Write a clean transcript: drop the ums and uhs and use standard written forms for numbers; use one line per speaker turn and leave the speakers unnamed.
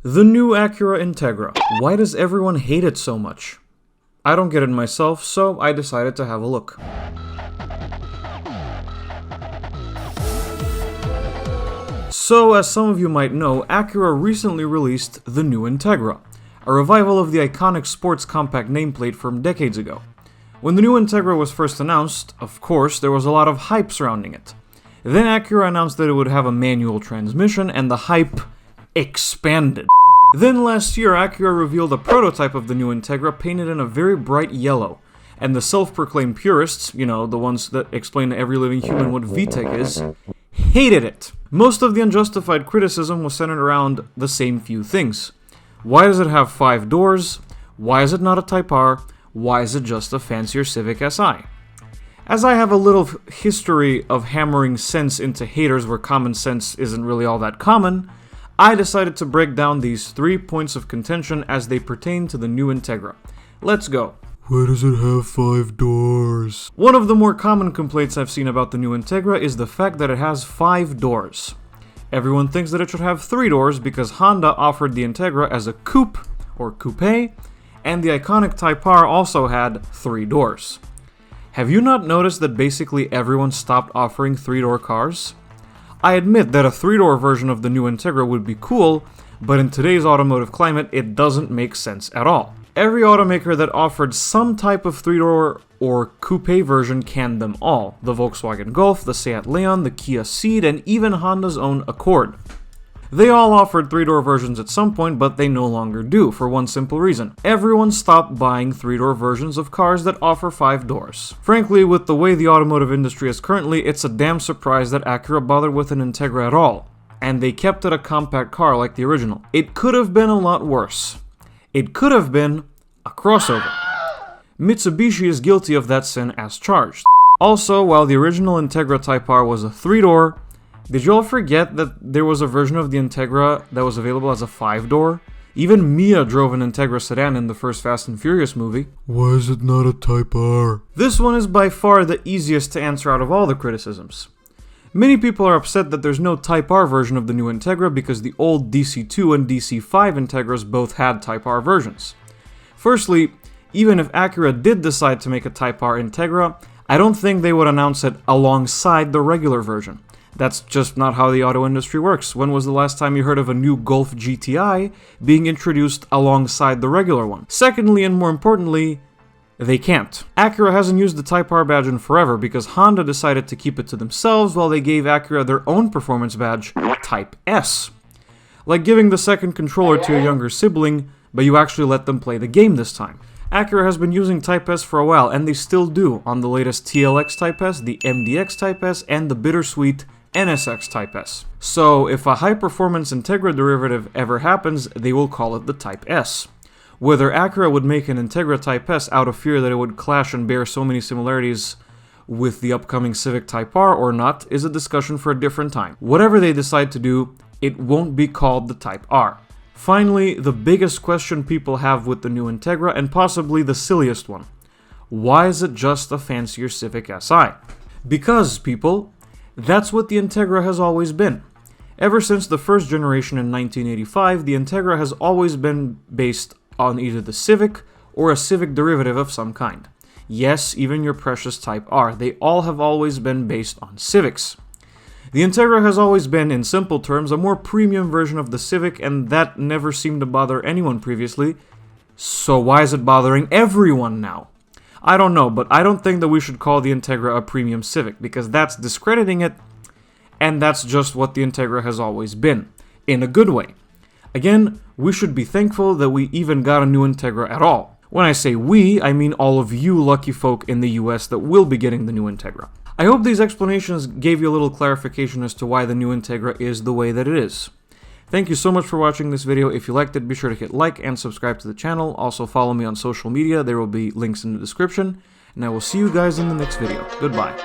The new Acura Integra. Why does everyone hate it so much? I don't get it myself, so I decided to have a look. So, as some of you might know, Acura recently released the new Integra, a revival of the iconic sports compact nameplate from decades ago. When the new Integra was first announced, of course, there was a lot of hype surrounding it. Then Acura announced that it would have a manual transmission, and the hype expanded. Then last year, Acura revealed a prototype of the new Integra painted in a very bright yellow, and the self-proclaimed purists, you know, the ones that explain to every living human what VTEC is, hated it. Most of the unjustified criticism was centered around the same few things. Why does it have 5 doors? Why is it not a Type R? Why is it just a fancier Civic Si? As I have a little history of hammering sense into haters where common sense isn't really all that common, I decided to break down these 3 points of contention as they pertain to the new Integra. Let's go.
Why does it have 5 doors?
One of the more common complaints I've seen about the new Integra is the fact that it has 5 doors. Everyone thinks that it should have 3 doors because Honda offered the Integra as a coupe, or coupe, and the iconic Type R also had 3 doors. Have you not noticed that basically everyone stopped offering 3-door cars? I admit that a 3-door version of the new Integra would be cool, but in today's automotive climate, it doesn't make sense at all. Every automaker that offered some type of 3-door or coupe version canned them all. The Volkswagen Golf, the Seat Leon, the Kia Ceed, and even Honda's own Accord. They all offered 3-door versions at some point, but they no longer do, for one simple reason. Everyone stopped buying 3-door versions of cars that offer 5 doors. Frankly, with the way the automotive industry is currently, it's a damn surprise that Acura bothered with an Integra at all. And they kept it a compact car like the original. It could have been a lot worse. It could have been a crossover. Mitsubishi is guilty of that sin as charged. Also, while the original Integra Type R was a 3-door, did you all forget that there was a version of the Integra that was available as a 5-door? Even Mia drove an Integra sedan in the first Fast and Furious movie.
Why is it not a Type R?
This one is by far the easiest to answer out of all the criticisms. Many people are upset that there's no Type R version of the new Integra because the old DC2 and DC5 Integras both had Type R versions. Firstly, even if Acura did decide to make a Type R Integra, I don't think they would announce it alongside the regular version. That's just not how the auto industry works. When was the last time you heard of a new Golf GTI being introduced alongside the regular one? Secondly, and more importantly, they can't. Acura hasn't used the Type R badge in forever because Honda decided to keep it to themselves while they gave Acura their own performance badge, Type S. Like giving the second controller to a younger sibling, but you actually let them play the game this time. Acura has been using Type S for a while, and they still do on the latest TLX Type S, the MDX Type S, and the bittersweet NSX Type S. So, if a high-performance Integra derivative ever happens, they will call it the Type S. Whether Acura would make an Integra Type S out of fear that it would clash and bear so many similarities with the upcoming Civic Type R or not is a discussion for a different time. Whatever they decide to do, it won't be called the Type R. Finally, the biggest question people have with the new Integra, and possibly the silliest one. Why is it just a fancier Civic Si? Because, people, that's what the Integra has always been. Ever since the first generation in 1985, the Integra has always been based on either the Civic or a Civic derivative of some kind. Yes, even your precious Type R, they all have always been based on Civics. The Integra has always been, in simple terms, a more premium version of the Civic, and that never seemed to bother anyone previously. So why is it bothering everyone now? I don't know, but I don't think that we should call the Integra a premium Civic, because that's discrediting it, and that's just what the Integra has always been, in a good way. Again, we should be thankful that we even got a new Integra at all. When I say we, I mean all of you lucky folk in the US that will be getting the new Integra. I hope these explanations gave you a little clarification as to why the new Integra is the way that it is. Thank you so much for watching this video. If you liked it, be sure to hit like and subscribe to the channel. Also follow me on social media. There will be links in the description. And I will see you guys in the next video. Goodbye.